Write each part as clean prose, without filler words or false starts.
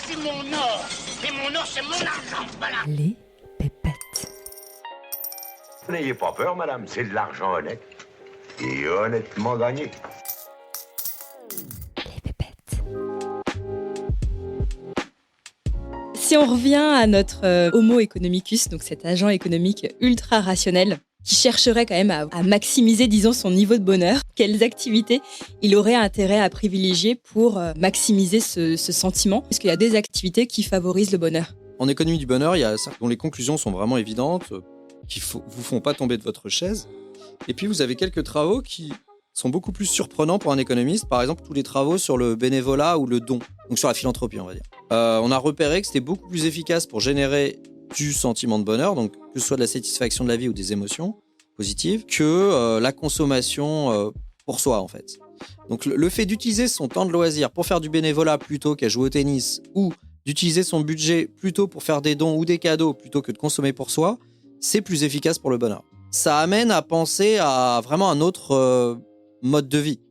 c'est mon or. Et mon or, c'est mon argent, voilà. Les pépettes. N'ayez pas peur, madame, c'est de l'argent honnête. Et honnêtement gagné. Les pépettes. Si on revient à notre Homo economicus, donc cet agent économique ultra rationnel, qui chercherait quand même à maximiser, disons, son niveau de bonheur, quelles activités il aurait intérêt à privilégier pour maximiser ce sentiment? Est-ce qu'il y a des activités qui favorisent le bonheur? En économie du bonheur, il y a ça dont les conclusions sont vraiment évidentes, qui vous font pas tomber de votre chaise. Et puis vous avez quelques travaux qui sont beaucoup plus surprenants pour un économiste. Par exemple, tous les travaux sur le bénévolat ou le don, donc sur la philanthropie, on va dire. On a repéré que c'était beaucoup plus efficace pour générer du sentiment de bonheur, donc que ce soit de la satisfaction de la vie ou des émotions positives, que la consommation pour soi, en fait. Donc le fait d'utiliser son temps de loisir pour faire du bénévolat plutôt qu'à jouer au tennis, ou d'utiliser son budget plutôt pour faire des dons ou des cadeaux plutôt que de consommer pour soi, c'est plus efficace pour le bonheur. Ça amène à penser à vraiment un autre mode de vie,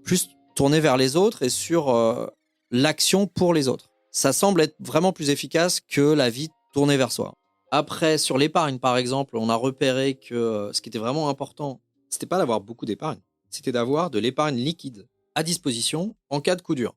plus tourné vers les autres et sur l'action pour les autres. Ça semble être vraiment plus efficace que la vie tournée vers soi. Après, sur l'épargne, par exemple, on a repéré que ce qui était vraiment important, c'était pas d'avoir beaucoup d'épargne, c'était d'avoir de l'épargne liquide à disposition en cas de coup dur.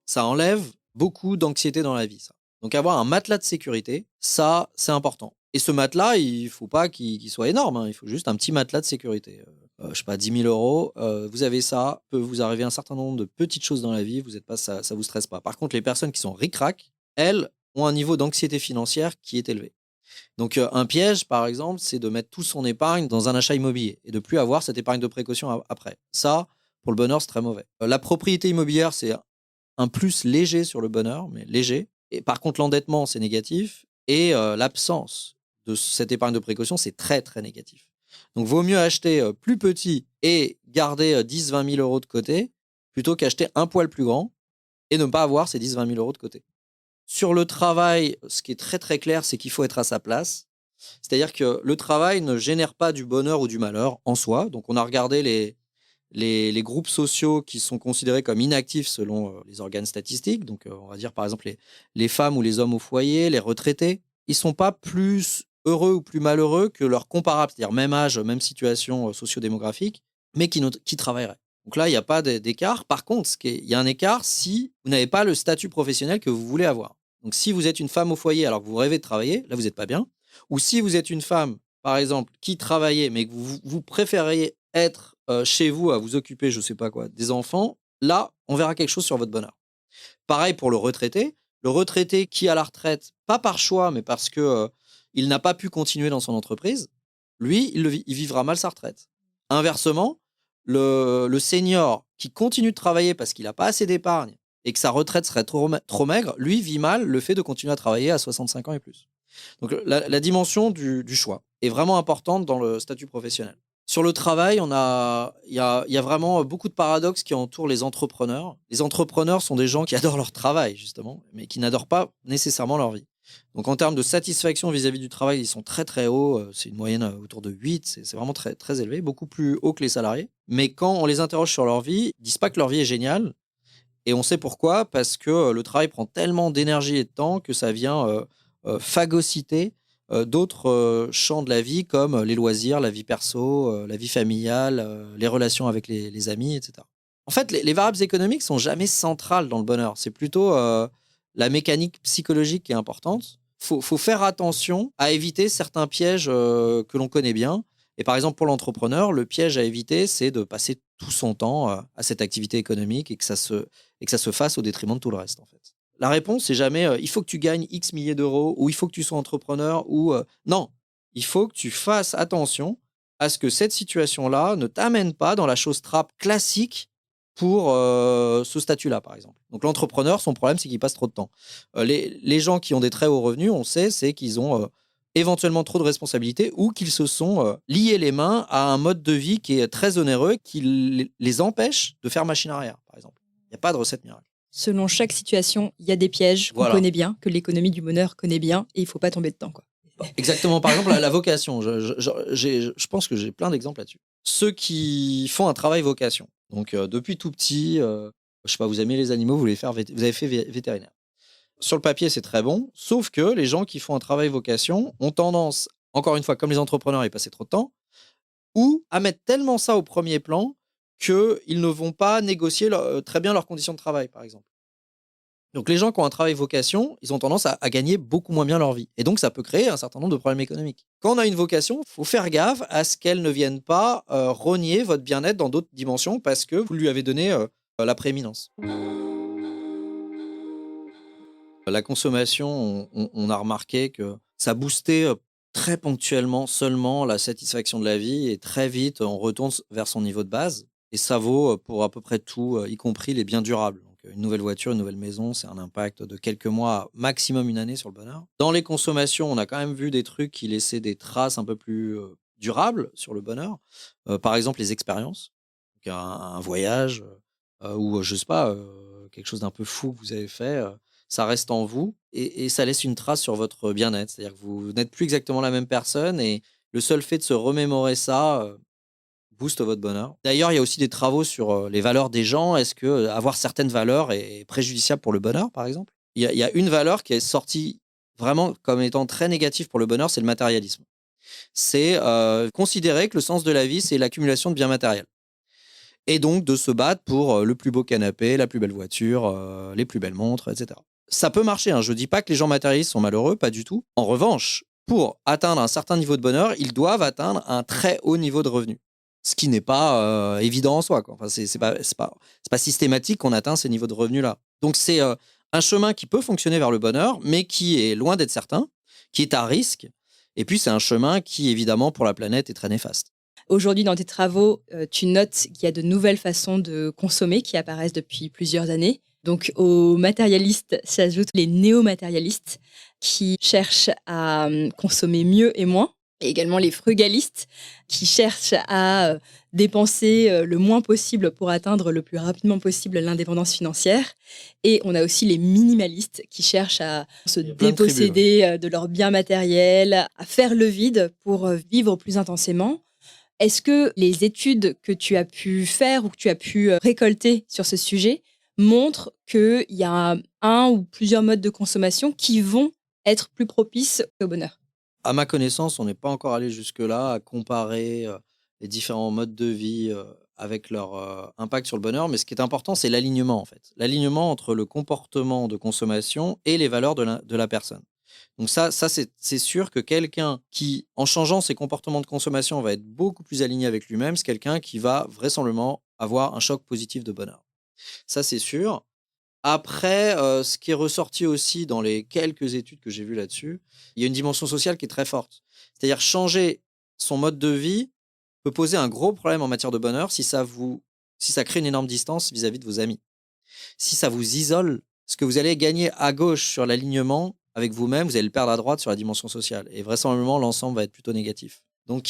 Ça enlève beaucoup d'anxiété dans la vie, ça. Donc avoir un matelas de sécurité, ça, c'est important. Et ce matelas, il faut pas qu'il soit énorme, hein. Il faut juste un petit matelas de sécurité. Je sais pas, 10 000 euros, vous avez ça, peut vous arriver un certain nombre de petites choses dans la vie, vous êtes pas, ça vous stresse pas. Par contre, les personnes qui sont ric-rac, elles ont un niveau d'anxiété financière qui est élevé. Donc un piège, par exemple, c'est de mettre toute son épargne dans un achat immobilier et de plus avoir cette épargne de précaution après. Ça, pour le bonheur, c'est très mauvais. La propriété immobilière, c'est un plus léger sur le bonheur, mais léger. Et par contre, l'endettement, c'est négatif. Et l'absence de cette épargne de précaution, c'est très, très négatif. Donc, vaut mieux acheter plus petit et garder 10-20 000 euros de côté plutôt qu'acheter un poil plus grand et ne pas avoir ces 10-20 000 euros de côté. Sur le travail, ce qui est très, très clair, c'est qu'il faut être à sa place. C'est-à-dire que le travail ne génère pas du bonheur ou du malheur en soi. Donc, on a regardé les groupes sociaux qui sont considérés comme inactifs selon les organes statistiques. Donc, on va dire par exemple les femmes ou les hommes au foyer, les retraités. Ils ne sont pas plus heureux ou plus malheureux que leurs comparables, c'est-à-dire même âge, même situation socio-démographique, mais qui travailleraient. Donc là, il n'y a pas d'écart. Par contre, il y a un écart si vous n'avez pas le statut professionnel que vous voulez avoir. Donc, si vous êtes une femme au foyer alors que vous rêvez de travailler, là, vous n'êtes pas bien. Ou si vous êtes une femme, par exemple, qui travaillait, mais que vous préfériez être chez vous à vous occuper, je sais pas quoi, des enfants, là, on verra quelque chose sur votre bonheur. Pareil pour le retraité. Le retraité qui a la retraite, pas par choix, mais parce que il n'a pas pu continuer dans son entreprise, lui, il vivra mal sa retraite. Inversement, le senior qui continue de travailler parce qu'il n'a pas assez d'épargne et que sa retraite serait trop maigre, lui vit mal le fait de continuer à travailler à 65 ans et plus. Donc la dimension du choix est vraiment importante dans le statut professionnel. Sur le travail, il y a vraiment beaucoup de paradoxes qui entourent les entrepreneurs. Les entrepreneurs sont des gens qui adorent leur travail, justement, mais qui n'adorent pas nécessairement leur vie. Donc, en termes de satisfaction vis-à-vis du travail, ils sont très, très hauts. C'est une moyenne autour de 8. C'est vraiment très, très élevé, beaucoup plus haut que les salariés. Mais quand on les interroge sur leur vie, ils disent pas que leur vie est géniale. Et on sait pourquoi, parce que le travail prend tellement d'énergie et de temps que ça vient phagocyter d'autres champs de la vie comme les loisirs, la vie perso, la vie familiale, les relations avec les amis, etc. En fait, les variables économiques sont jamais centrales dans le bonheur. C'est plutôt la mécanique psychologique qui est importante. Faut faire attention à éviter certains pièges que l'on connaît bien. Et par exemple, pour l'entrepreneur, le piège à éviter, c'est de passer tout son temps à cette activité économique et que ça se fasse au détriment de tout le reste, en fait. La réponse, c'est jamais il faut que tu gagnes X milliers d'euros ou il faut que tu sois entrepreneur ou non, il faut que tu fasses attention à ce que cette situation-là ne t'amène pas dans la chose trappe classique pour ce statut-là, par exemple. Donc l'entrepreneur, son problème, c'est qu'il passe trop de temps. Les gens qui ont des très hauts revenus, on sait, c'est qu'ils ont éventuellement trop de responsabilités ou qu'ils se sont liés les mains à un mode de vie qui est très onéreux, qui les empêche de faire machine arrière, par exemple. Il n'y a pas de recette miracle. Selon chaque situation, il y a des pièges qu'on connaît bien, que l'économie du bonheur connaît bien, et il ne faut pas tomber dedans, quoi. Exactement. Par exemple, la vocation. Je pense que j'ai plein d'exemples là-dessus. Ceux qui font un travail vocation. Donc, depuis tout petit, je sais pas, vous aimez les animaux, vous avez fait vétérinaire. sur le papier, c'est très bon, sauf que les gens qui font un travail vocation ont tendance, encore une fois, comme les entrepreneurs, à y passer trop de temps, ou à mettre tellement ça au premier plan qu'ils ne vont pas négocier très bien leurs conditions de travail, par exemple. Donc les gens qui ont un travail vocation, ils ont tendance à gagner beaucoup moins bien leur vie. Et donc ça peut créer un certain nombre de problèmes économiques. Quand on a une vocation, il faut faire gaffe à ce qu'elle ne vienne pas rogner votre bien-être dans d'autres dimensions parce que vous lui avez donné la prééminence. La consommation, on a remarqué que ça boostait très ponctuellement seulement la satisfaction de la vie et très vite, on retourne vers son niveau de base. Et ça vaut pour à peu près tout, y compris les biens durables. Donc, une nouvelle voiture, une nouvelle maison, c'est un impact de quelques mois, maximum une année sur le bonheur. Dans les consommations, on a quand même vu des trucs qui laissaient des traces un peu plus durables sur le bonheur. Par exemple, les expériences. Donc, un voyage ou, je sais pas, quelque chose d'un peu fou que vous avez fait. Ça reste en vous et ça laisse une trace sur votre bien-être. C'est-à-dire que vous n'êtes plus exactement la même personne et le seul fait de se remémorer ça booste votre bonheur. D'ailleurs, il y a aussi des travaux sur les valeurs des gens. Est-ce que avoir certaines valeurs est préjudiciable pour le bonheur, par exemple? Il y a une valeur qui est sortie vraiment comme étant très négative pour le bonheur, c'est le matérialisme. C'est considérer que le sens de la vie, c'est l'accumulation de biens matériels. Et donc de se battre pour le plus beau canapé, la plus belle voiture, les plus belles montres, etc. Ça peut marcher, hein. Je ne dis pas que les gens matérialistes sont malheureux, pas du tout. En revanche, pour atteindre un certain niveau de bonheur, ils doivent atteindre un très haut niveau de revenu. Ce qui n'est pas évident en soi, quoi. Enfin, c'est pas systématique qu'on atteint ces niveaux de revenus-là. Donc c'est un chemin qui peut fonctionner vers le bonheur, mais qui est loin d'être certain, qui est à risque. Et puis c'est un chemin qui, évidemment, pour la planète, est très néfaste. Aujourd'hui, dans tes travaux, tu notes qu'il y a de nouvelles façons de consommer qui apparaissent depuis plusieurs années. Donc, aux matérialistes s'ajoutent les néo-matérialistes qui cherchent à consommer mieux et moins. Et également les frugalistes qui cherchent à dépenser le moins possible pour atteindre le plus rapidement possible l'indépendance financière. Et on a aussi les minimalistes qui cherchent à se déposséder de leurs biens matériels, à faire le vide pour vivre plus intensément. Est-ce que les études que tu as pu faire ou que tu as pu récolter sur ce sujet montrent qu'il y a un ou plusieurs modes de consommation qui vont être plus propices au bonheur? À ma connaissance, on n'est pas encore allé jusque-là à comparer les différents modes de vie avec leur impact sur le bonheur. Mais ce qui est important, c'est l'alignement, en fait. L'alignement entre le comportement de consommation et les valeurs de la personne. Donc ça c'est sûr que quelqu'un qui, en changeant ses comportements de consommation, va être beaucoup plus aligné avec lui-même, c'est quelqu'un qui va vraisemblablement avoir un choc positif de bonheur. Ça, c'est sûr. Après, ce qui est ressorti aussi dans les quelques études que j'ai vues là-dessus, il y a une dimension sociale qui est très forte. C'est-à-dire changer son mode de vie peut poser un gros problème en matière de bonheur si ça crée une énorme distance vis-à-vis de vos amis. Si ça vous isole, ce que vous allez gagner à gauche sur l'alignement avec vous-même, vous allez le perdre à droite sur la dimension sociale. Et vraisemblablement, l'ensemble va être plutôt négatif. Donc,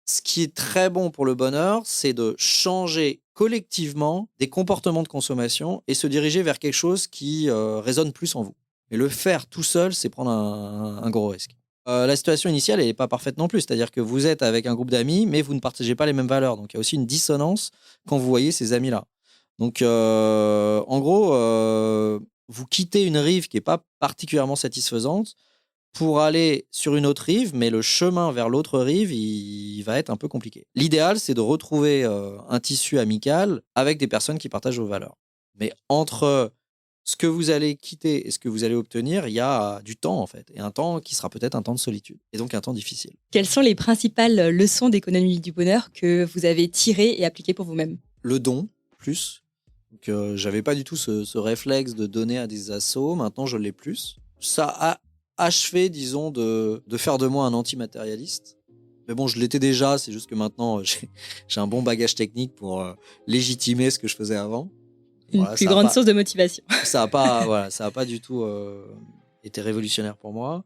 ce qui est très bon pour le bonheur, c'est de changer collectivement des comportements de consommation et se diriger vers quelque chose qui résonne plus en vous. Et le faire tout seul, c'est prendre un gros risque. La situation initiale, elle n'est pas parfaite non plus. C'est-à-dire que vous êtes avec un groupe d'amis, mais vous ne partagez pas les mêmes valeurs. Donc, il y a aussi une dissonance quand vous voyez ces amis-là. Donc, en gros, vous quittez une rive qui n'est pas particulièrement satisfaisante pour aller sur une autre rive, mais le chemin vers l'autre rive, il va être un peu compliqué. L'idéal, c'est de retrouver un tissu amical avec des personnes qui partagent vos valeurs. Mais entre ce que vous allez quitter et ce que vous allez obtenir, il y a du temps, en fait. Et un temps qui sera peut-être un temps de solitude. Et donc un temps difficile. Quelles sont les principales leçons d'économie du bonheur que vous avez tirées et appliquées pour vous-même? Le don, plus. Donc, j'avais pas du tout ce réflexe de donner à des assos. Maintenant, je l'ai plus. Ça a achevé, disons, de faire de moi un antimatérialiste. Mais bon, je l'étais déjà. C'est juste que maintenant, j'ai un bon bagage technique pour légitimer ce que je faisais avant. Une Voilà, plus grande source de motivation. Ça a pas du tout été révolutionnaire pour moi.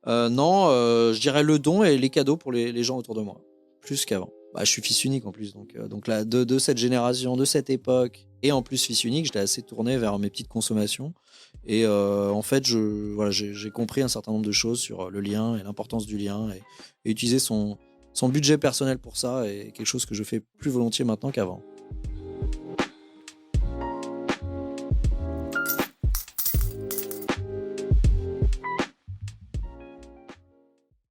Non, je dirais le don et les cadeaux pour les gens autour de moi. Plus qu'avant. Bah, je suis fils unique en plus, donc là, de cette génération, de cette époque, et en plus fils unique, j'étais assez tourné vers mes petites consommations. Et en fait, j'ai compris un certain nombre de choses sur le lien et l'importance du lien, et utiliser son budget personnel pour ça est quelque chose que je fais plus volontiers maintenant qu'avant.